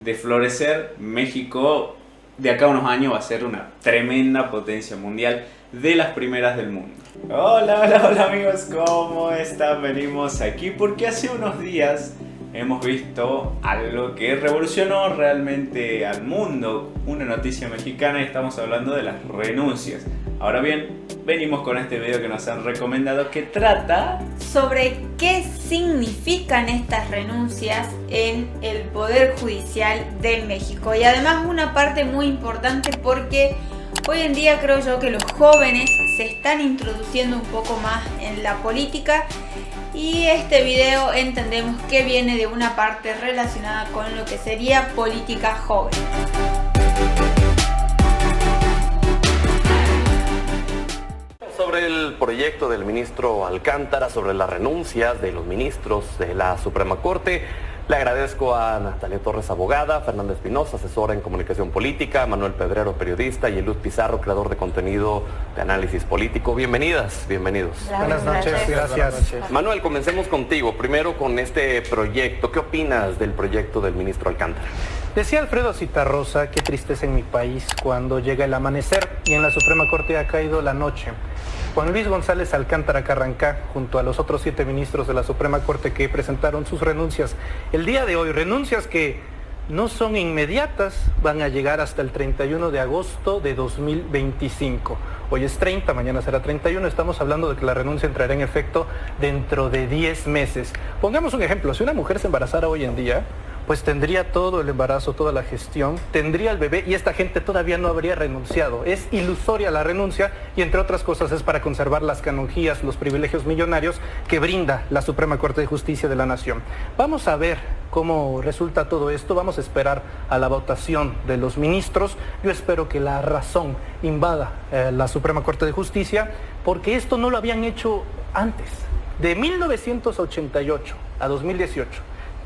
De florecer, México de acá a unos años va a ser una tremenda potencia mundial, de las primeras del mundo. Hola amigos, ¿cómo están? Venimos aquí porque hace unos días hemos visto algo que revolucionó realmente al mundo, una noticia mexicana, y estamos hablando de las renuncias. Ahora bien, venimos con este video que nos han recomendado que trata sobre qué significan estas renuncias en el Poder Judicial de México. Y además una parte muy importante porque hoy en día creo yo que los jóvenes se están introduciendo un poco más en la política y este video entendemos que viene de una parte relacionada con lo que sería política joven. Sobre el proyecto del ministro Alcántara, sobre las renuncias de los ministros de la Suprema Corte, le agradezco a Natalia Torres, abogada, Fernanda Espinosa, asesora en comunicación política, Manuel Pedrero, periodista, y Luz Pizarro, creador de contenido de análisis político. Bienvenidos. Buenas noches, gracias. Manuel, comencemos contigo. Primero con este proyecto. ¿Qué opinas del proyecto del ministro Alcántara? Decía Alfredo Zitarrosa, qué tristeza en mi país cuando llega el amanecer y en la Suprema Corte ha caído la noche. Juan Luis González Alcántara Carrancá, junto a los otros 7 ministros de la Suprema Corte que presentaron sus renuncias el día de hoy, renuncias que no son inmediatas, van a llegar hasta el 31 de agosto de 2025. Hoy es 30, mañana será 31, estamos hablando de que la renuncia entrará en efecto dentro de 10 meses. Pongamos un ejemplo, si una mujer se embarazara hoy en día, pues tendría todo el embarazo, toda la gestión, tendría el bebé y esta gente todavía no habría renunciado. Es ilusoria la renuncia y entre otras cosas es para conservar las canonjías, los privilegios millonarios que brinda la Suprema Corte de Justicia de la Nación. Vamos a ver cómo resulta todo esto, vamos a esperar a la votación de los ministros. Yo espero que la razón invada la Suprema Corte de Justicia porque esto no lo habían hecho antes. De 1988 a 2018.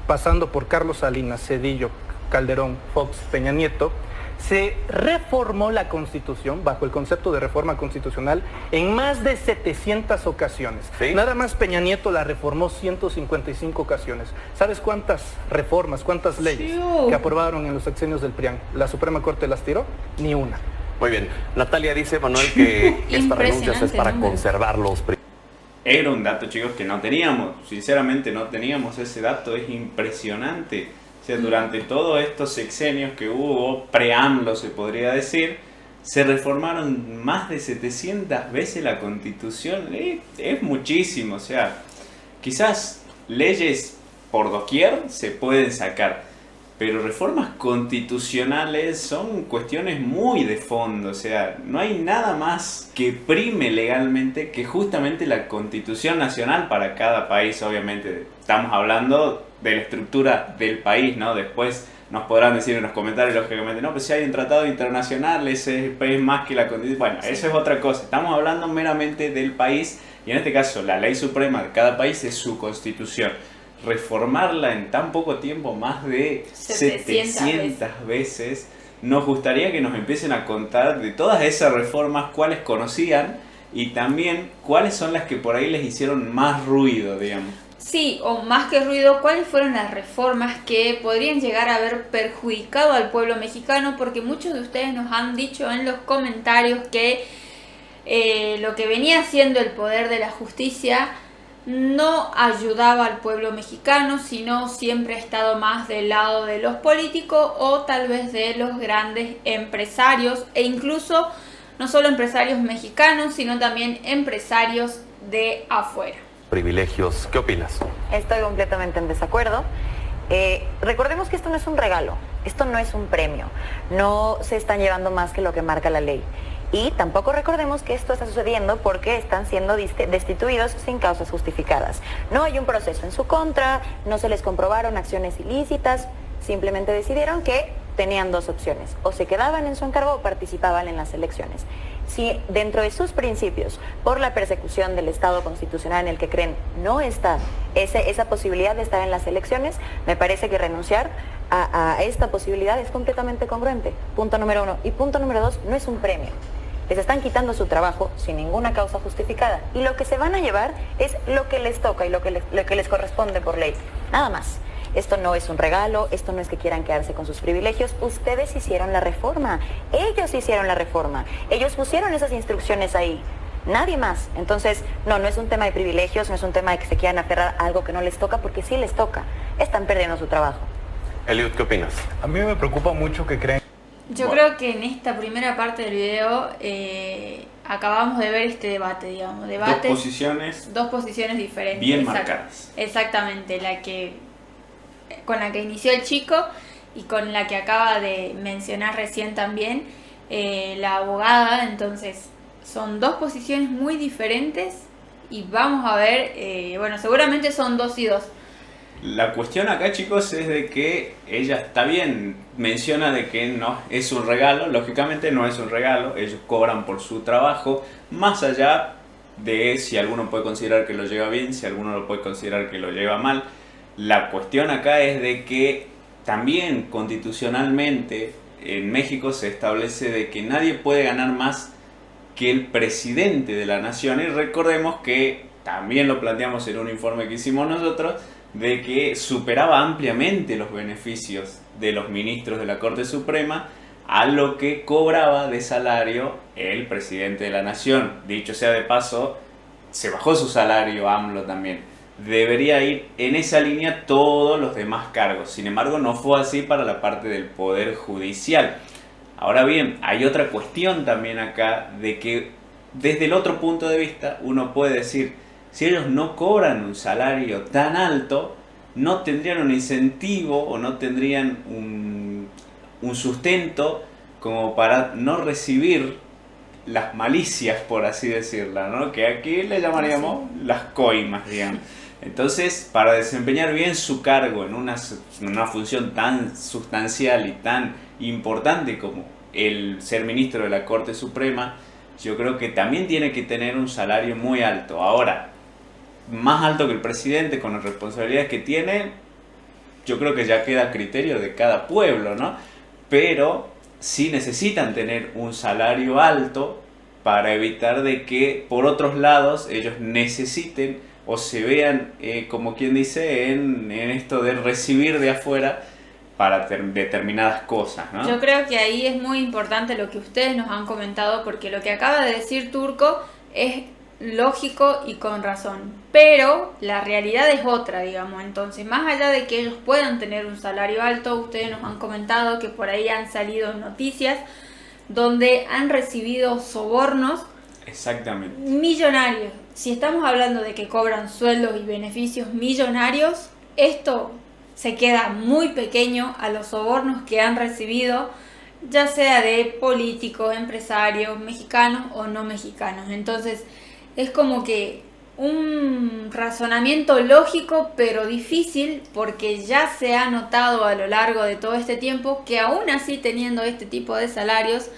Pasando por Carlos Salinas, Zedillo, Calderón, Fox, Peña Nieto, se reformó la Constitución bajo el concepto de reforma constitucional en más de 700 ocasiones. ¿Sí? Nada más Peña Nieto la reformó 155 ocasiones. ¿Sabes cuántas reformas, cuántas leyes que aprobaron en los sexenios del PRIAN la Suprema Corte las tiró? Ni una. Muy bien. Natalia dice, Manuel, que estas renuncias es para conservar los privilegios. Era un dato, chicos, que no teníamos. Sinceramente no teníamos ese dato. Es impresionante. O sea, durante todos estos sexenios que hubo, pre-AMLO se podría decir, se reformaron más de 700 veces la Constitución. Es muchísimo. O sea, quizás leyes por doquier se pueden sacar, pero reformas constitucionales son cuestiones muy de fondo. O sea, no hay nada más que prime legalmente que justamente la Constitución nacional para cada país. Obviamente estamos hablando de la estructura del país, ¿no? Después nos podrán decir en los comentarios, lógicamente, no, pues si hay un tratado internacional, ese es más que la Constitución. Bueno, sí, eso es otra cosa. Estamos hablando meramente del país y en este caso la ley suprema de cada país es su Constitución. Reformarla en tan poco tiempo, más de 700 veces, nos gustaría que nos empiecen a contar de todas esas reformas, cuáles conocían y también cuáles son las que por ahí les hicieron más ruido, digamos. Sí, o más que ruido, ¿cuáles fueron las reformas que podrían llegar a haber perjudicado al pueblo mexicano? Porque muchos de ustedes nos han dicho en los comentarios que lo que venía haciendo el poder de la justicia no ayudaba al pueblo mexicano, sino siempre ha estado más del lado de los políticos o tal vez de los grandes empresarios e incluso no solo empresarios mexicanos, sino también empresarios de afuera. Privilegios, ¿qué opinas? Estoy completamente en desacuerdo. Recordemos que esto no es un regalo, esto no es un premio, no se están llevando más que lo que marca la ley. Y tampoco recordemos que esto está sucediendo porque están siendo destituidos sin causas justificadas. No hay un proceso en su contra, no se les comprobaron acciones ilícitas, simplemente decidieron que tenían 2 opciones, o se quedaban en su encargo o participaban en las elecciones. Si dentro de sus principios, por la persecución del Estado constitucional en el que creen, no está esa posibilidad de estar en las elecciones, me parece que renunciar a esta posibilidad es completamente congruente. Punto número 1. Y punto número 2, no es un premio. Les están quitando su trabajo sin ninguna causa justificada. Y lo que se van a llevar es lo que les toca y lo que les corresponde por ley. Nada más. esto no es un regalo, esto no es que quieran quedarse con sus privilegios. Ustedes hicieron la reforma, ellos hicieron la reforma, ellos pusieron esas instrucciones ahí. Nadie más. Entonces, no es un tema de privilegios, no es un tema de que se quieran aferrar a algo que no les toca, porque sí les toca. Están perdiendo su trabajo. Eliud, ¿qué opinas? A mí me preocupa mucho que creen. Yo creo que en esta primera parte del video acabamos de ver este debate, digamos. Dos posiciones diferentes. Bien marcadas. Exactamente, con la que inició el chico y con la que acaba de mencionar recién también la abogada. Entonces, son dos posiciones muy diferentes y vamos a ver, seguramente son 2 y 2. La cuestión acá, chicos, es de que ella está bien, menciona de que no es un regalo, lógicamente no es un regalo, ellos cobran por su trabajo, más allá de si alguno puede considerar que lo lleva bien, si alguno lo puede considerar que lo lleva mal. La cuestión acá es de que también constitucionalmente en México se establece de que nadie puede ganar más que el presidente de la nación, y recordemos que también lo planteamos en un informe que hicimos nosotros, de que superaba ampliamente los beneficios de los ministros de la Corte Suprema a lo que cobraba de salario el presidente de la nación. Dicho sea de paso, se bajó su salario AMLO también. Debería ir en esa línea todos los demás cargos. Sin embargo, no fue así para la parte del Poder Judicial. Ahora bien, hay otra cuestión también acá, de que desde el otro punto de vista uno puede decir, si ellos no cobran un salario tan alto, no tendrían un incentivo o no tendrían un sustento como para no recibir las malicias, por así decirla, ¿no? Que aquí le llamaríamos las coimas, digamos. Entonces, para desempeñar bien su cargo en una función tan sustancial y tan importante como el ser ministro de la Corte Suprema, yo creo que también tiene que tener un salario muy alto. Ahora, más alto que el presidente, con las responsabilidades que tiene, yo creo que ya queda a criterio de cada pueblo, ¿no? Pero sí necesitan tener un salario alto para evitar de que por otros lados ellos necesiten o se vean, como quien dice, en esto de recibir de afuera para determinadas cosas, ¿no? Yo creo que ahí es muy importante lo que ustedes nos han comentado, porque lo que acaba de decir Turco es lógico y con razón, pero la realidad es otra, digamos. Entonces, más allá de que ellos puedan tener un salario alto, ustedes nos han comentado que por ahí han salido noticias donde han recibido sobornos millonarios. Si estamos hablando de que cobran sueldos y beneficios millonarios, esto se queda muy pequeño a los sobornos que han recibido, ya sea de políticos, empresarios, mexicanos o no mexicanos. Entonces, es como que un razonamiento lógico pero difícil, porque ya se ha notado a lo largo de todo este tiempo que aún así, teniendo este tipo de salarios,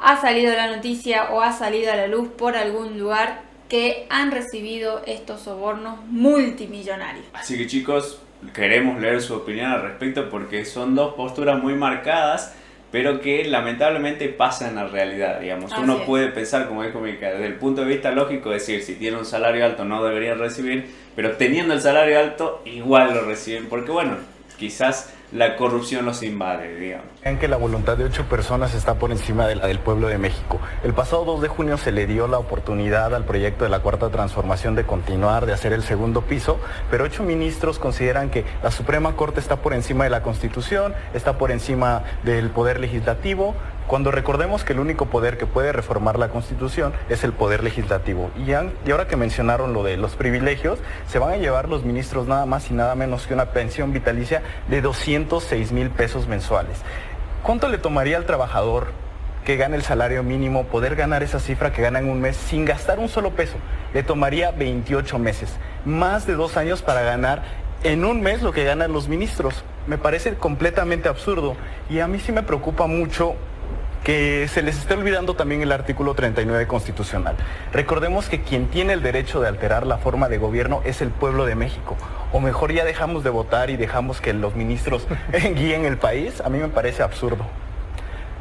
ha salido la noticia o ha salido a la luz por algún lugar que han recibido estos sobornos multimillonarios. Así que, chicos, queremos leer su opinión al respecto, porque son dos posturas muy marcadas, pero que lamentablemente pasan en la realidad, digamos. Así Uno es. puede pensar, como dijo Mica, desde el punto de vista lógico, decir, si tiene un salario alto no deberían recibir, pero teniendo el salario alto igual lo reciben, porque bueno, quizás la corrupción los invade, digamos. Vean que la voluntad de 8 personas está por encima de la del pueblo de México. El pasado 2 de junio se le dio la oportunidad al proyecto de la Cuarta Transformación de continuar, de hacer el segundo piso, pero 8 ministros consideran que la Suprema Corte está por encima de la Constitución, está por encima del Poder Legislativo, cuando recordemos que el único poder que puede reformar la Constitución es el Poder Legislativo. Y ahora que mencionaron lo de los privilegios, se van a llevar los ministros nada más y nada menos que una pensión vitalicia de 206,000 pesos mensuales. ¿Cuánto le tomaría al trabajador que gana el salario mínimo poder ganar esa cifra que gana en un mes sin gastar un solo peso? Le tomaría 28 meses, más de 2 años para ganar en un mes lo que ganan los ministros. Me parece completamente absurdo, y a mí sí me preocupa mucho que se les esté olvidando también el artículo 39 constitucional. Recordemos que quien tiene el derecho de alterar la forma de gobierno es el pueblo de México. O mejor ya dejamos de votar y dejamos que los ministros guíen el país. A mí me parece absurdo.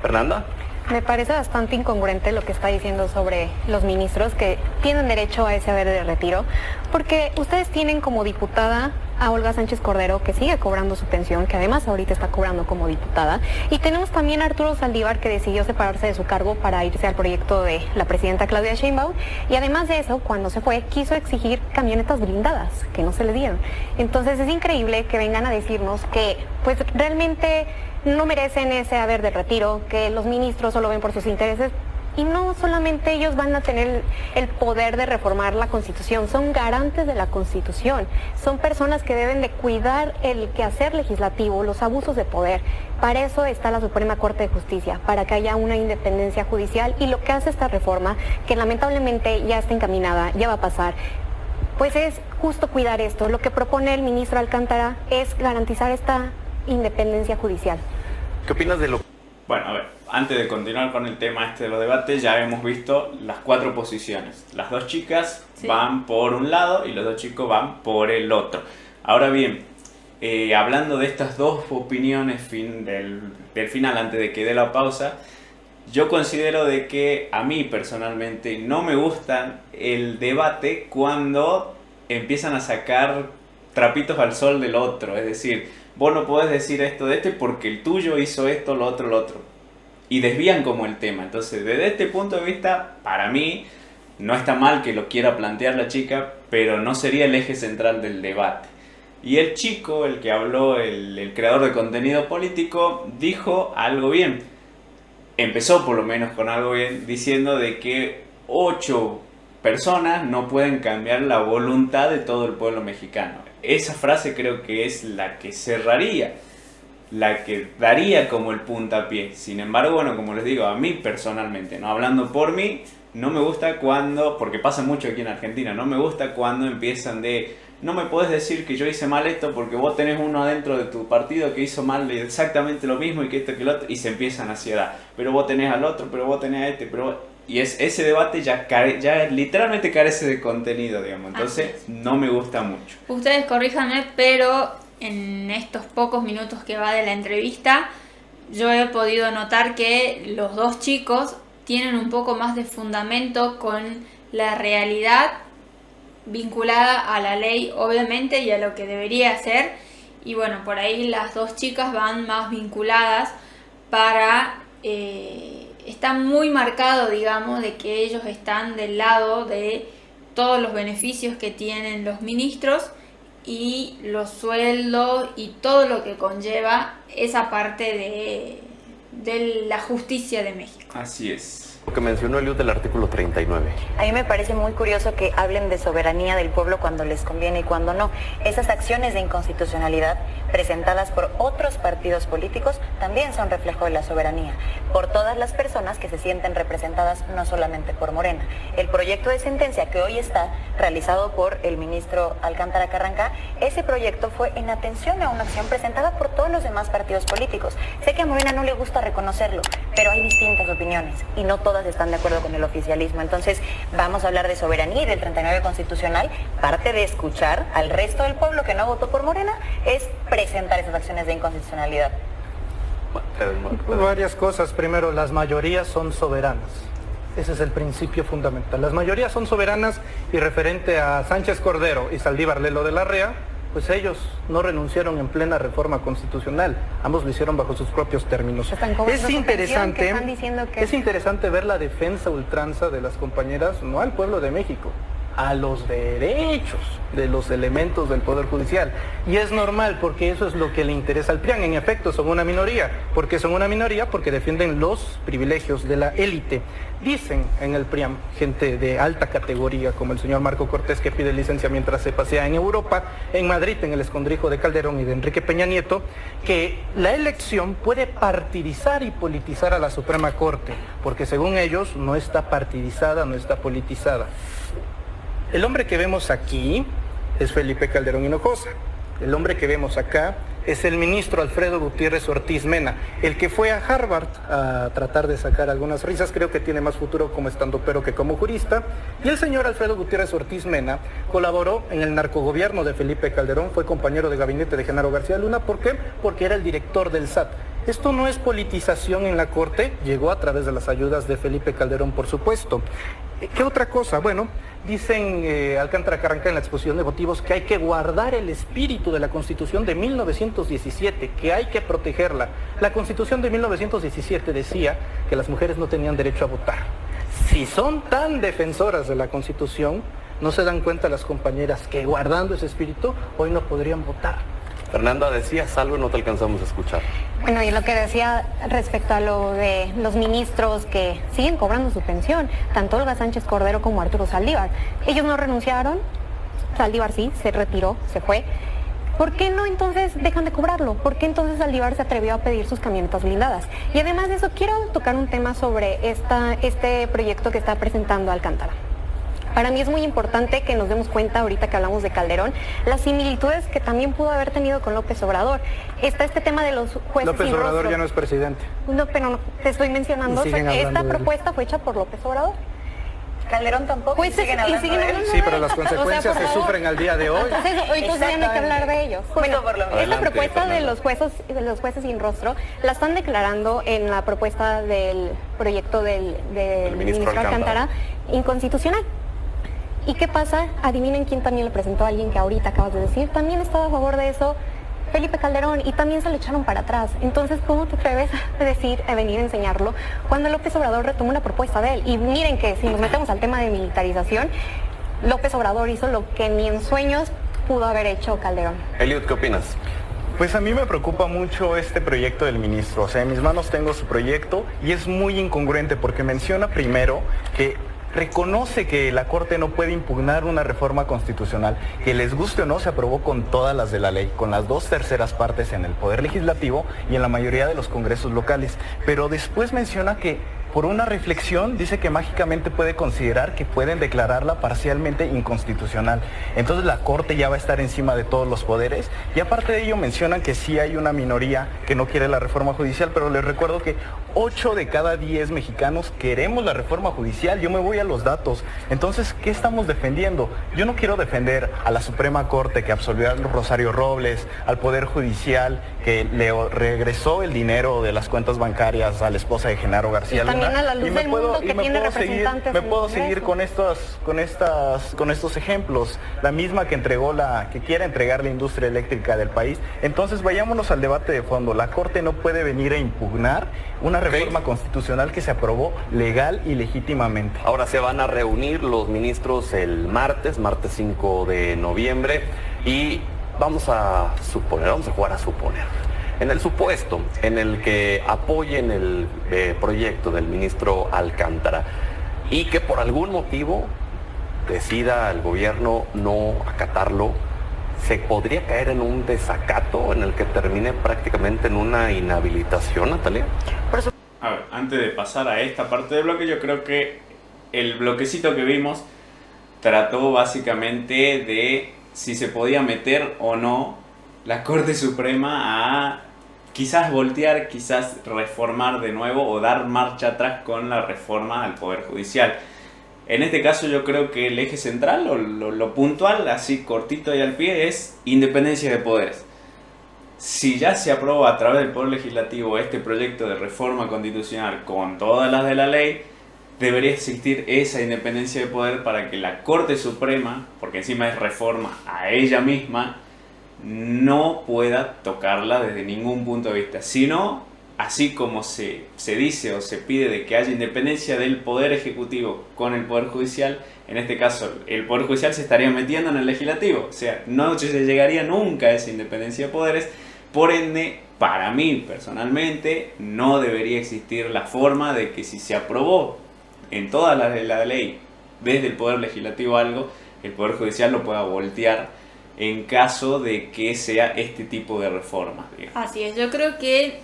Fernanda. Me parece bastante incongruente lo que está diciendo sobre los ministros que tienen derecho a ese haber de retiro, porque ustedes tienen como diputada a Olga Sánchez Cordero, que sigue cobrando su pensión, que además ahorita está cobrando como diputada. Y tenemos también a Arturo Saldívar, que decidió separarse de su cargo para irse al proyecto de la presidenta Claudia Sheinbaum. Y además de eso, cuando se fue, quiso exigir camionetas blindadas, que no se le dieron. Entonces es increíble que vengan a decirnos que pues realmente no merecen ese haber de retiro, que los ministros solo ven por sus intereses. Y no solamente ellos van a tener el poder de reformar la Constitución, son garantes de la Constitución, son personas que deben de cuidar el quehacer legislativo, los abusos de poder. Para eso está la Suprema Corte de Justicia, para que haya una independencia judicial, y lo que hace esta reforma, que lamentablemente ya está encaminada, ya va a pasar, pues es justo cuidar esto. Lo que propone el ministro Alcántara es garantizar esta independencia judicial. ¿Qué opinas de lo? Bueno, a ver, antes de continuar con el tema de los debates, ya hemos visto las 4 posiciones. Las 2 chicas van por un lado y los 2 chicos van por el otro. Ahora bien, hablando de estas 2 opiniones del final, antes de que dé la pausa, yo considero de que a mí personalmente no me gusta el debate cuando empiezan a sacar trapitos al sol del otro. Es decir, vos no podés decir esto de este porque el tuyo hizo esto, lo otro. Y desvían como el tema. Entonces, desde este punto de vista, para mí, no está mal que lo quiera plantear la chica, pero no sería el eje central del debate. Y el chico, el que habló, el creador de contenido político, dijo algo bien. Empezó por lo menos con algo bien, diciendo de que 8 personas no pueden cambiar la voluntad de todo el pueblo mexicano. Esa frase creo que es la que cerraría, la que daría como el puntapié. Sin embargo, bueno, como les digo, a mí personalmente, no hablando por mí, no me gusta cuando, porque pasa mucho aquí en Argentina, no me gusta cuando empiezan de, no me podés decir que yo hice mal esto porque vos tenés uno adentro de tu partido que hizo mal exactamente lo mismo y que esto que lo otro, y se empiezan a dar, pero vos tenés al otro, pero vos tenés a este, pero vos... Y ese debate ya literalmente carece de contenido, digamos. Entonces, no me gusta mucho. Ustedes corríjanme, pero en estos pocos minutos que va de la entrevista, yo he podido notar que los 2 chicos tienen un poco más de fundamento con la realidad vinculada a la ley, obviamente, y a lo que debería ser. Y bueno, por ahí las 2 chicas van más vinculadas para... está muy marcado, digamos, de que ellos están del lado de todos los beneficios que tienen los ministros y los sueldos y todo lo que conlleva esa parte de la justicia de México. Así es. Lo que mencionó Eliud del artículo 39. A mí me parece muy curioso que hablen de soberanía del pueblo cuando les conviene y cuando no. Esas acciones de inconstitucionalidad presentadas por otros partidos políticos también son reflejo de la soberanía, por todas las personas que se sienten representadas, no solamente por Morena. El proyecto de sentencia que hoy está realizado por el ministro Alcántara Carrancá, ese proyecto fue en atención a una acción presentada por todos los demás partidos políticos. Sé que a Morena no le gusta reconocerlo, pero hay distintas opiniones y no todas están de acuerdo con el oficialismo. Entonces, vamos a hablar de soberanía y del 39 constitucional. Parte de escuchar al resto del pueblo que no votó por Morena es presentar esas acciones de inconstitucionalidad. Varias cosas. Primero, las mayorías son soberanas. Ese es el principio fundamental. Las mayorías son soberanas, y referente a Sánchez Cordero y Saldívar Lelo de la Rea, pues ellos no renunciaron en plena reforma constitucional, ambos lo hicieron bajo sus propios términos. Es interesante ver la defensa ultranza de las compañeras, no al pueblo de México, a los derechos de los elementos del Poder Judicial. Y es normal, porque eso es lo que le interesa al PRIAN. En efecto, son una minoría. ¿Por qué son una minoría? Porque defienden los privilegios de la élite. Dicen en el PRIAN, gente de alta categoría, como el señor Marco Cortés, que pide licencia mientras se pasea en Europa, en Madrid, en el escondrijo de Calderón y de Enrique Peña Nieto, que la elección puede partidizar y politizar a la Suprema Corte, porque según ellos no está partidizada, no está politizada. El hombre que vemos aquí es Felipe Calderón Hinojosa. El hombre que vemos acá es el ministro Alfredo Gutiérrez Ortiz Mena, el que fue a Harvard a tratar de sacar algunas risas. Creo que tiene más futuro como estandopero que como jurista. Y el señor Alfredo Gutiérrez Ortiz Mena colaboró en el narcogobierno de Felipe Calderón, fue compañero de gabinete de Genaro García Luna. ¿Por qué? Porque era el director del SAT. Esto no es politización en la Corte, llegó a través de las ayudas de Felipe Calderón, por supuesto. ¿Qué otra cosa? Bueno, dicen Alcántara Carrancá en la exposición de motivos que hay que guardar el espíritu de la Constitución de 1917, que hay que protegerla. La Constitución de 1917 decía que las mujeres no tenían derecho a votar. Si son tan defensoras de la Constitución, ¿no se dan cuenta las compañeras que guardando ese espíritu hoy no podrían votar? Fernanda, decías algo y no te alcanzamos a escuchar. Bueno, y lo que decía respecto a lo de los ministros que siguen cobrando su pensión, tanto Olga Sánchez Cordero como Arturo Saldívar. Ellos no renunciaron, Saldívar sí, se retiró, se fue. ¿Por qué no entonces dejan de cobrarlo? ¿Por qué entonces Saldívar se atrevió a pedir sus camionetas blindadas? Y además de eso, quiero tocar un tema sobre este proyecto que está presentando Alcántara. Para mí es muy importante que nos demos cuenta, ahorita que hablamos de Calderón, las similitudes que también pudo haber tenido con López Obrador. Está este tema de los jueces López sin Obrador rostro. Ya no es presidente. No, pero no, te estoy mencionando, esta propuesta fue hecha por López Obrador. Calderón tampoco. Pues siguen hablando de él. Sí, pero las consecuencias por se favor. sufren al día de hoy. Entonces ya no hay que hablar de ellos. Justo por lo mismo. Esta propuesta Fernanda. de los jueces sin rostro la están declarando en la propuesta del proyecto del ministro Alcántara inconstitucional. ¿Y qué pasa? Adivinen quién también le presentó a alguien que ahorita acabas de decir. También estaba a favor de eso, Felipe Calderón, y también se lo echaron para atrás. Entonces, ¿cómo te atreves a venir a enseñarlo cuando López Obrador retomó una propuesta de él? Y miren que si nos metemos al tema de militarización, López Obrador hizo lo que ni en sueños pudo haber hecho Calderón. Eliud, ¿qué opinas? Pues a mí me preocupa mucho este proyecto del ministro. O sea, en mis manos tengo su proyecto y es muy incongruente porque menciona primero que reconoce que la Corte no puede impugnar una reforma constitucional que, les guste o no, se aprobó con todas las de la ley, con las 2/3 partes en el Poder Legislativo y en la mayoría de los congresos locales. Pero después menciona que por una reflexión dice que mágicamente puede considerar que pueden declararla parcialmente inconstitucional. Entonces la Corte ya va a estar encima de todos los poderes y aparte de ello mencionan que sí hay una minoría que no quiere la reforma judicial, pero les recuerdo que 8 de cada 10 mexicanos queremos la reforma judicial. Yo me voy a los datos. Entonces, ¿qué estamos defendiendo? Yo no quiero defender a la Suprema Corte que absolvió a Rosario Robles, al Poder Judicial que le regresó el dinero de las cuentas bancarias a la esposa de Genaro García Luna. También a la luz del mundo que tiene representantes. Me puedo seguir con estos ejemplos. La misma que que quiere entregar la industria eléctrica del país. Entonces vayámonos al debate de fondo. La Corte no puede venir a impugnar una reforma constitucional que se aprobó legal y legítimamente. Ahora se van a reunir los ministros el martes 5 de noviembre, y vamos a jugar a suponer. En el supuesto en el que apoyen el proyecto del ministro Alcántara y que por algún motivo decida el gobierno no acatarlo, ¿se podría caer en un desacato en el que termine prácticamente en una inhabilitación, Natalia? A ver, antes de pasar a esta parte del bloque, yo creo que el bloquecito que vimos trató básicamente de si se podía meter o no la Corte Suprema a quizás voltear, quizás reformar de nuevo o dar marcha atrás con la reforma al Poder Judicial. En este caso yo creo que el eje central o lo puntual, así cortito y al pie, es independencia de poderes. Si ya se aprueba a través del Poder Legislativo este proyecto de reforma constitucional con todas las de la ley, debería existir esa independencia de poder para que la Corte Suprema, porque encima es reforma a ella misma, no pueda tocarla desde ningún punto de vista. Sino, así como se dice o se pide de que haya independencia del Poder Ejecutivo con el Poder Judicial, en este caso el Poder Judicial se estaría metiendo en el Legislativo. O sea, no se llegaría nunca a esa independencia de poderes. Por ende, para mí personalmente, no debería existir la forma de que si se aprobó en toda la ley desde el Poder Legislativo algo, el Poder Judicial lo pueda voltear en caso de que sea este tipo de reformas. Así es, yo creo que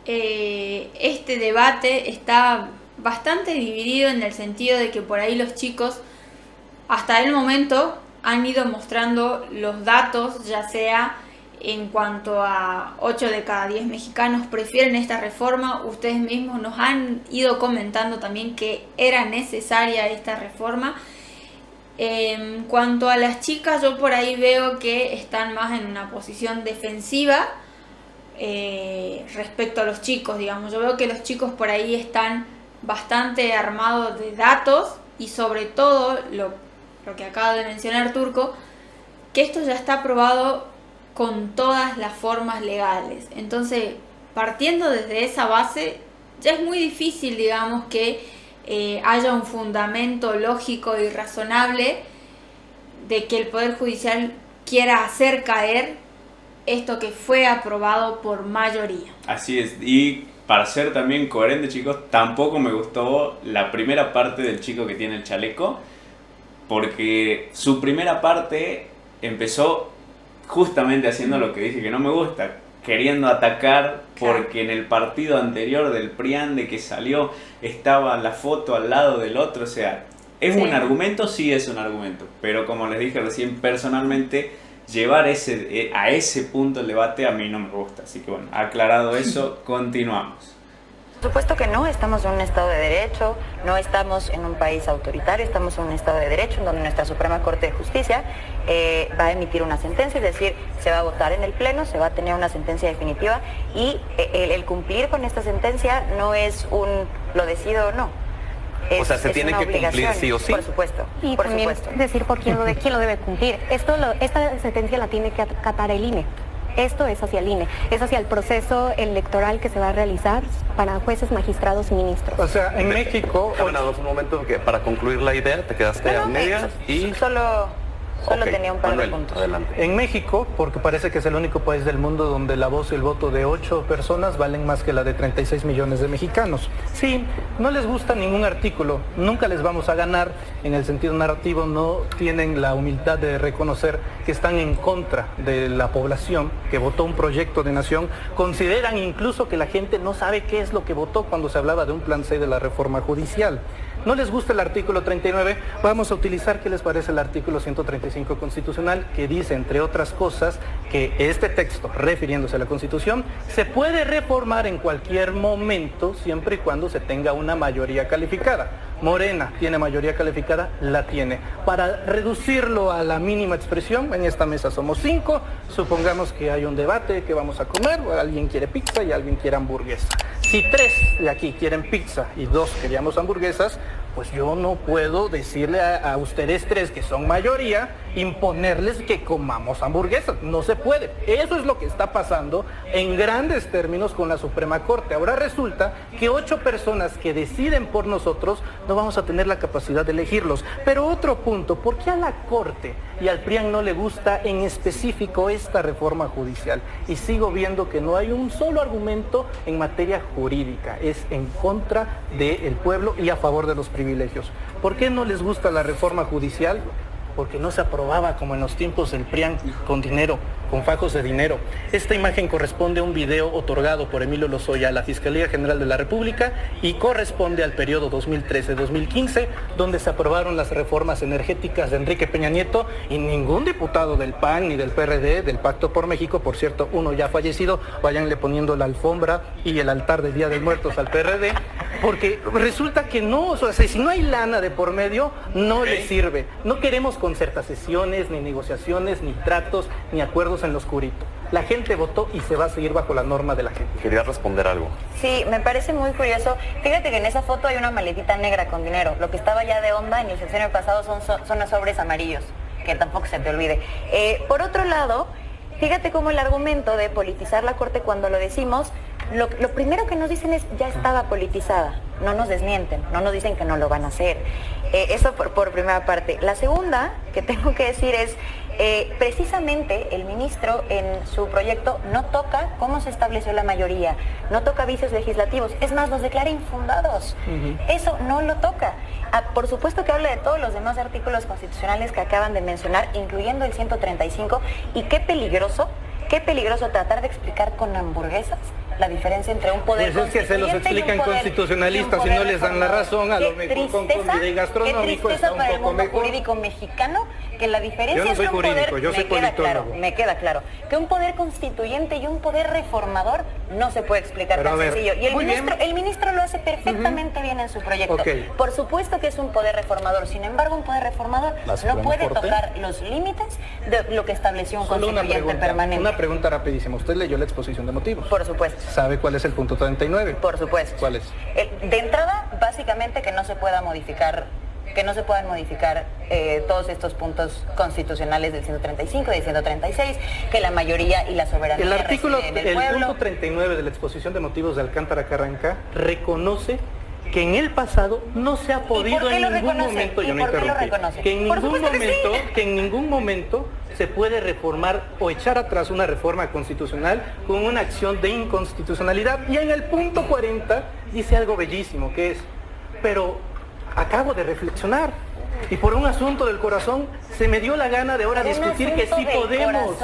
este debate está bastante dividido en el sentido de que por ahí los chicos hasta el momento han ido mostrando los datos, ya sea en cuanto a 8 de cada 10 mexicanos prefieren esta reforma. Ustedes mismos nos han ido comentando también que era necesaria esta reforma. En cuanto a las chicas, yo por ahí veo que están más en una posición defensiva respecto a los chicos, digamos. Yo veo que los chicos por ahí están bastante armados de datos y sobre todo lo que acaba de mencionar Turco, que esto ya está aprobado con todas las formas legales. Entonces, partiendo desde esa base, ya es muy difícil, digamos, que haya un fundamento lógico y razonable de que el Poder Judicial quiera hacer caer esto que fue aprobado por mayoría. Así es, y para ser también coherente, chicos, tampoco me gustó la primera parte del chico que tiene el chaleco, porque su primera parte empezó justamente haciendo lo que dije que no me gusta, queriendo atacar porque en el partido anterior del PRIAN de que salió estaba la foto al lado del otro. O sea, ¿es un argumento? Sí, es un argumento, pero como les dije recién, personalmente llevar a ese punto el debate a mí no me gusta. Así que bueno, aclarado eso, continuamos. Por supuesto que no, estamos en un Estado de Derecho, no estamos en un país autoritario, estamos en un Estado de Derecho en donde nuestra Suprema Corte de Justicia va a emitir una sentencia, es decir, se va a votar en el Pleno, se va a tener una sentencia definitiva y el cumplir con esta sentencia no es un lo decido o no. O sea, se tiene que cumplir sí o sí. Por supuesto. Y por también supuesto. decir por quién lo debe cumplir. Esta sentencia la tiene que acatar el INE. Esto es hacia el INE, es hacia el proceso electoral que se va a realizar para jueces, magistrados y ministros. O sea, en México... Un momento que para concluir la idea te quedaste a medias y... Solo tenía un par Manuel, de puntos. Adelante. En México, porque parece que es el único país del mundo donde la voz y el voto de 8 personas valen más que la de 36 millones de mexicanos. Sí, no les gusta ningún artículo, nunca les vamos a ganar en el sentido narrativo, no tienen la humildad de reconocer que están en contra de la población que votó un proyecto de nación, consideran incluso que la gente no sabe qué es lo que votó cuando se hablaba de un plan C de la reforma judicial. No les gusta el artículo 39, vamos a utilizar, ¿qué les parece el artículo 135 constitucional? Que dice, entre otras cosas, que este texto, refiriéndose a la Constitución, se puede reformar en cualquier momento, siempre y cuando se tenga una mayoría calificada. Morena tiene mayoría calificada, la tiene. Para reducirlo a la mínima expresión, en esta mesa somos 5, supongamos que hay un debate, que vamos a comer, alguien quiere pizza y alguien quiere hamburguesa. Si 3 de aquí quieren pizza y 2 queríamos hamburguesas, pues yo no puedo decirle a ustedes 3 que son mayoría, imponerles que comamos hamburguesas. No se puede. Eso es lo que está pasando en grandes términos con la Suprema Corte. Ahora resulta que 8 personas que deciden por nosotros no vamos a tener la capacidad de elegirlos. Pero otro punto, ¿por qué a la Corte y al PRIAN no le gusta en específico esta reforma judicial? Y sigo viendo que no hay un solo argumento en materia jurídica. Es en contra del pueblo y a favor de los privilegios. ¿Por qué no les gusta la reforma judicial? Porque no se aprobaba como en los tiempos del PRIAN con dinero, con fajos de dinero. Esta imagen corresponde a un video otorgado por Emilio Lozoya a la Fiscalía General de la República y corresponde al periodo 2013-2015, donde se aprobaron las reformas energéticas de Enrique Peña Nieto y ningún diputado del PAN ni del PRD, del Pacto por México, por cierto, uno ya fallecido, váyanle poniendo la alfombra y el altar del Día de Muertos al PRD, porque resulta que no, o sea, si no hay lana de por medio, no le sirve. No queremos concertaciones, ni negociaciones, ni tratos, ni acuerdos en lo oscurito. La gente votó y se va a seguir bajo la norma de la gente. Quería responder algo. Sí, me parece muy curioso. Fíjate que en esa foto hay una maletita negra con dinero. Lo que estaba ya de onda en el sexenio pasado son los sobres amarillos, que tampoco se te olvide. Por otro lado, fíjate cómo el argumento de politizar la Corte, cuando lo decimos, lo primero que nos dicen es ya estaba politizada. No nos desmienten, no nos dicen que no lo van a hacer. Eso por primera parte. La segunda que tengo que decir es, precisamente el ministro en su proyecto no toca cómo se estableció la mayoría, no toca vicios legislativos, es más, los declara infundados. Eso no lo toca. Por supuesto que habla de todos los demás artículos constitucionales que acaban de mencionar, incluyendo el 135, y qué peligroso tratar de explicar con hamburguesas la diferencia entre un poder pues es que se los explican constitucionalistas y no les dan la razón, a lo mejor con comida y gastronómico está un poco mejor. Jurídico mexicano, que la diferencia yo no soy entre un jurídico, poder, yo soy politólogo. me queda claro, que un poder constituyente y un poder reformador no se puede explicar tan sencillo. Y el ministro lo hace perfectamente bien en su proyecto. Okay. Por supuesto que es un poder reformador, sin embargo un poder reformador no puede tocar los límites de lo que estableció un constituyente permanente. Una pregunta rapidísima, ¿usted leyó la exposición de motivos? Por supuesto. ¿Sabe cuál es el punto 39? Por supuesto. ¿Cuál es? De entrada, básicamente que no se pueda modificar que no se puedan modificar todos estos puntos constitucionales del 135 y del 136, que la mayoría y la soberanía El artículo, reside en el pueblo. punto 39 de la exposición de motivos de Alcántara Carrancá reconoce que en el pasado no se ha podido en ningún momento, yo no interrumpí, que en ningún momento se puede reformar o echar atrás una reforma constitucional con una acción de inconstitucionalidad. Y en el punto 40 dice algo bellísimo, que es, pero acabo de reflexionar y por un asunto del corazón se me dio la gana de ahora discutir que sí podemos.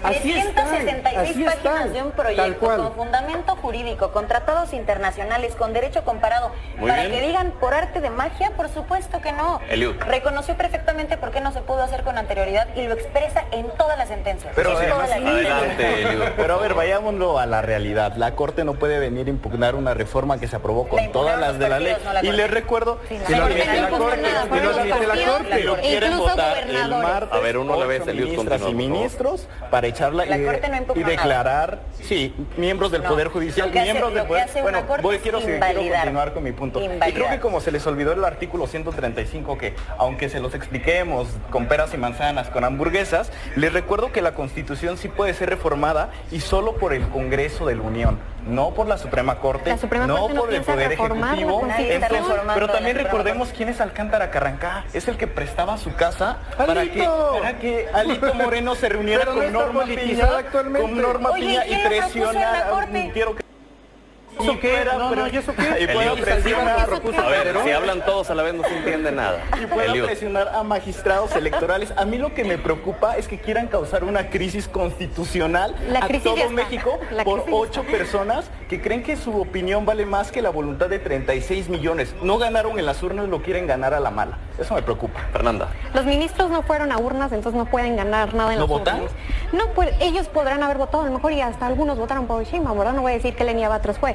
Así 366 páginas de un proyecto con fundamento jurídico, con tratados internacionales, con derecho comparado. Muy para bien. que digan por arte de magia, por supuesto que no. Eliud. Reconoció perfectamente por qué no se pudo hacer con anterioridad y lo expresa en todas las sentencias. Pero en toda la ley. Adelante, Eliud. Pero a ver, vayámoslo a la realidad. La Corte no puede venir a impugnar una reforma que se aprobó con La todas impugnaron las los de la ley. partidos, no la Y Corte. les recuerdo, Sí, si la lo Corte admite no la impugnó Corte, nada, si fueron lo los admite la partidos, Corte, lo la quieren incluso votar el gobernador. martes. A ver, uno a la vez, 8 Eliud, ministras continúa, y por favor. ministros para echarla La Corte no impugnó y declarar, sí, miembros del No. Poder Judicial, Lo que hace- miembros lo del que Poder. hace Bueno, una Corte quiero es quiero invalidar. continuar con mi punto. Y creo Invalidar. que como se les olvidó el artículo 135, que aunque se los expliquemos con peras y manzanas, con hamburguesas, les recuerdo que la Constitución sí puede ser reformada y solo por el Congreso de la Unión, no por la Suprema Corte, La Suprema no Corte no por el piensa Poder reformar la Ejecutivo. Nadie está Entonces, reformando pero la también Suprema recordemos Corte. quién es Alcántara Carrancá, es el que prestaba su casa ¡Alito! para que Alito Moreno se reuniera Pero no con está Norma politizada Piña, actualmente. con Norma Oye, Piña ¿quién y lo propuso en la presionara. Corte? Quiero que ¿Eso qué? No, ¿y eso qué? y pueda Eliud. presionar, A ver, si hablan todos a la vez no se entiende nada. y pueda Eliud. presionar a magistrados electorales. A mí lo que me preocupa es que quieran causar una crisis constitucional La a crisis todo ya está. México La por crisis ya 8 personas que creen que su opinión vale más que la voluntad de 36 millones. No ganaron en las urnas, lo quieren ganar a la mala. Eso me preocupa. Fernanda. Los ministros no fueron a urnas, entonces no pueden ganar nada en ¿No las votan? urnas. No, pues ellos podrán haber votado, a lo mejor y hasta algunos votaron por Sheinbaum, ¿verdad? No voy a decir que Lenia Batros fue.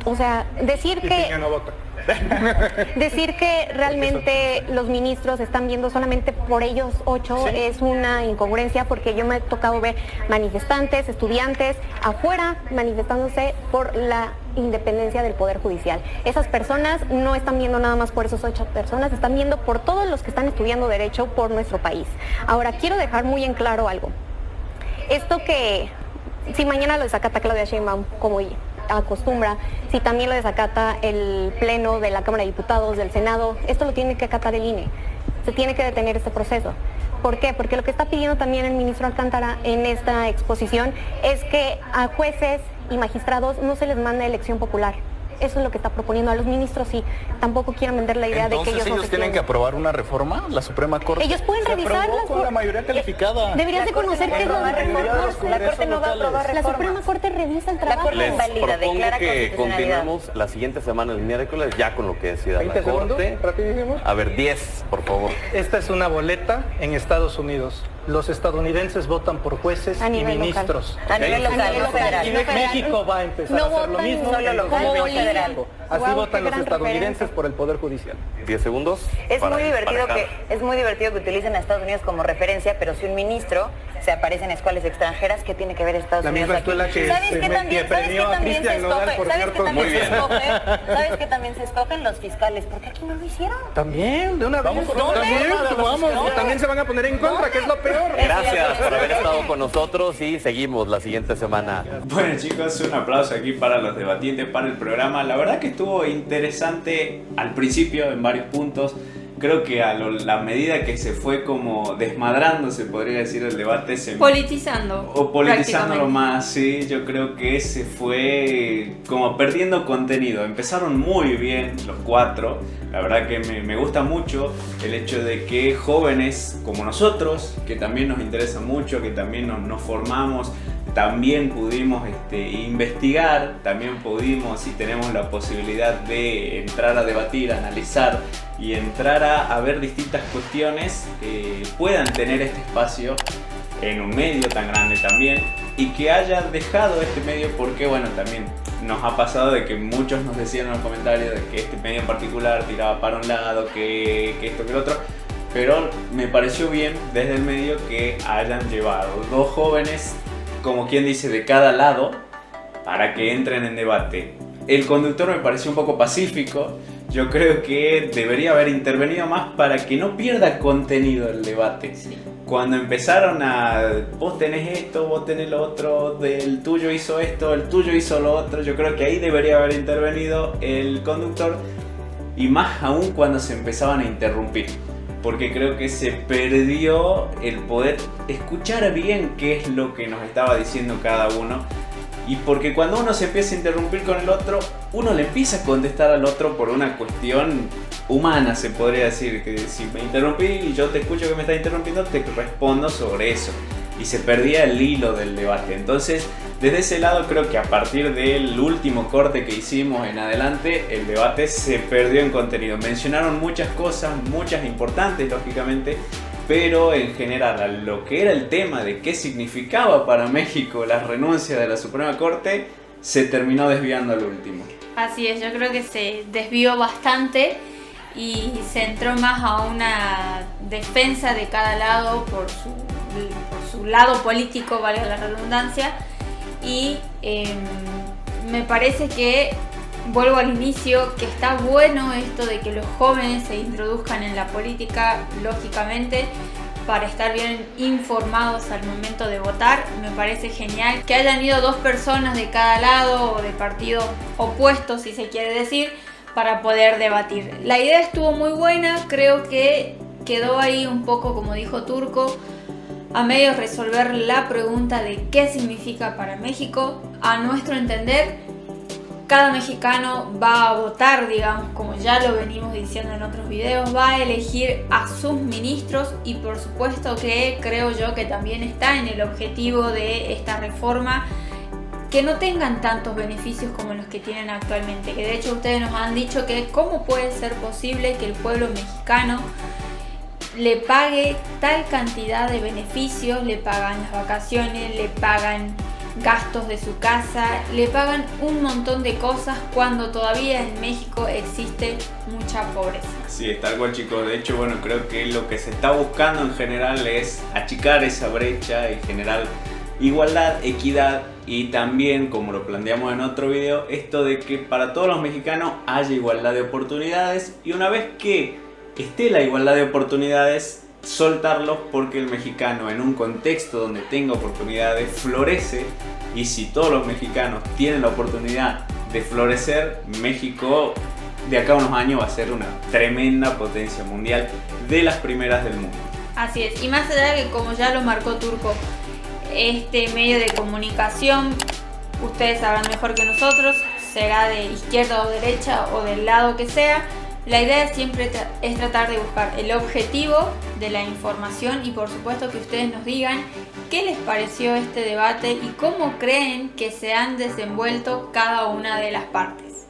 O sea, decir Y que Piña no vota. decir que realmente los ministros están viendo solamente por ellos 8 es una incongruencia, porque yo me he tocado ver manifestantes, estudiantes afuera manifestándose por la independencia del Poder Judicial. Esas personas no están viendo nada más por esas 8 personas, están viendo por todos los que están estudiando Derecho por nuestro país. Ahora, quiero dejar muy en claro algo. Esto que, si mañana lo desacata Claudia Sheinbaum, como acostumbra, si también lo desacata el Pleno de la Cámara de Diputados, del Senado, esto lo tiene que acatar el INE. Se tiene que detener este proceso. ¿Por qué? Porque lo que está pidiendo también el ministro Alcántara en esta exposición es que a jueces y magistrados no se les mande elección popular. Eso es lo que está proponiendo. A los ministros sí. Tampoco quieren vender la idea Entonces de que ellos no se tienen que quieren. aprobar una reforma, la Suprema Corte. Ellos pueden Se revisar aprobó las con la mayoría calificada. Deberías de La Corte conocer no qué es va a lo aprobar de reformas. reformas. La Corte no va a aprobar La reformas. Suprema Corte revisa el La trabajo. Corte Les invalida, propongo declara que constitucionalidad. continuemos la siguiente semana, el miércoles, ya con lo que decida 20 la segundos, Corte. rapidísimo. A ver, 10, por favor. Esta es una boleta en Estados Unidos. Los estadounidenses votan por jueces A y nivel ministros. A nivel local, no federal. Y no federal. México va a empezar No a hacer lo votan mismo solo en los local, como 2025. Bolivia. Así Guau, votan qué los gran estadounidenses referencia. por el Poder Judicial. 10 segundos. Es para muy divertido emparejar. es muy divertido que utilicen a Estados Unidos como referencia, pero si un ministro se aparece en escuelas extranjeras, ¿qué tiene que ver Estados La Unidos misma aquí? escuela que ¿Sabes se qué me- también, que ¿sabes premió qué a también se Cristian Nodal, escoge? por ¿Sabes cierto? qué también Muy se bien. escoge? ¿Sabes qué también se escogen los fiscales? ¿Por qué aquí no lo hicieron? También, de una vez. Vamos con otra También, reforma de los vamos, fiscales. también se van a poner en contra, que es lo peor. Gracias por haber estado con nosotros y seguimos la siguiente semana. Bueno chicos, un aplauso aquí para los debatientes, para el programa. La verdad que estuvo interesante al principio en varios puntos. Creo que a la medida que se fue como desmadrando, se podría decir, el debate, Politizando. o politizándolo prácticamente. más, sí, yo creo que se fue como perdiendo contenido. Empezaron muy bien los 4, la verdad que me gusta mucho el hecho de que jóvenes como nosotros, que también nos interesa mucho, que también nos formamos, también pudimos investigar, también pudimos y tenemos la posibilidad de entrar a debatir, a analizar y entrar a ver distintas cuestiones, puedan tener este espacio en un medio tan grande también, y que hayan dejado este medio porque bueno, también nos ha pasado de que muchos nos decían en los comentarios de que este medio en particular tiraba para un lado, que esto, que el otro, pero me pareció bien desde el medio que hayan llevado 2 jóvenes, como quien dice, de cada lado, para que entren en debate. El conductor me pareció un poco pacífico, yo creo que debería haber intervenido más para que no pierda contenido el debate. Sí. Cuando empezaron a, vos tenés esto, vos tenés lo otro, el tuyo hizo esto, el tuyo hizo lo otro, yo creo que ahí debería haber intervenido el conductor, y más aún cuando se empezaban a interrumpir, porque creo que se perdió el poder escuchar bien qué es lo que nos estaba diciendo cada uno. Y porque cuando uno se empieza a interrumpir con el otro, uno le empieza a contestar al otro por una cuestión humana, se podría decir. Que si me interrumpí y yo te escucho que me estás interrumpiendo, te respondo sobre eso. Y se perdía el hilo del debate. Entonces, desde ese lado creo que a partir del último corte que hicimos en adelante, el debate se perdió en contenido. Mencionaron muchas cosas, muchas importantes, lógicamente, pero en general a lo que era el tema de qué significaba para México la renuncia de la Suprema Corte, se terminó desviando al último. Así es, yo creo que se desvió bastante y se entró más a una defensa de cada lado por su lado político, valga la redundancia, y me parece que, vuelvo al inicio, que está bueno esto de que los jóvenes se introduzcan en la política, lógicamente, para estar bien informados al momento de votar. Me parece genial que hayan ido 2 personas de cada lado o de partidos opuestos, si se quiere decir, para poder debatir. La idea estuvo muy buena, creo que quedó ahí un poco, como dijo Turco, a medio resolver la pregunta de qué significa para México. A nuestro entender, cada mexicano va a votar, digamos, como ya lo venimos diciendo en otros videos, va a elegir a sus ministros, y por supuesto que creo yo que también está en el objetivo de esta reforma que no tengan tantos beneficios como los que tienen actualmente. Que de hecho ustedes nos han dicho que cómo puede ser posible que el pueblo mexicano le pague tal cantidad de beneficios, le pagan las vacaciones, le pagan gastos de su casa, le pagan un montón de cosas cuando todavía en México existe mucha pobreza. Así es, tal cual, chicos. De hecho, bueno, creo que lo que se está buscando en general es achicar esa brecha y generar igualdad, equidad, y también, como lo planteamos en otro video, esto de que para todos los mexicanos haya igualdad de oportunidades, y una vez que esté la igualdad de oportunidades, soltarlos, porque el mexicano en un contexto donde tenga oportunidades florece, y si todos los mexicanos tienen la oportunidad de florecer, México de acá a unos años va a ser una tremenda potencia mundial, de las primeras del mundo. Así es, y más allá de que, como ya lo marcó Turco, este medio de comunicación, ustedes sabrán mejor que nosotros, será de izquierda o derecha o del lado que sea. La idea siempre es tratar de buscar el objetivo de la información, y por supuesto que ustedes nos digan qué les pareció este debate y cómo creen que se han desenvuelto cada una de las partes.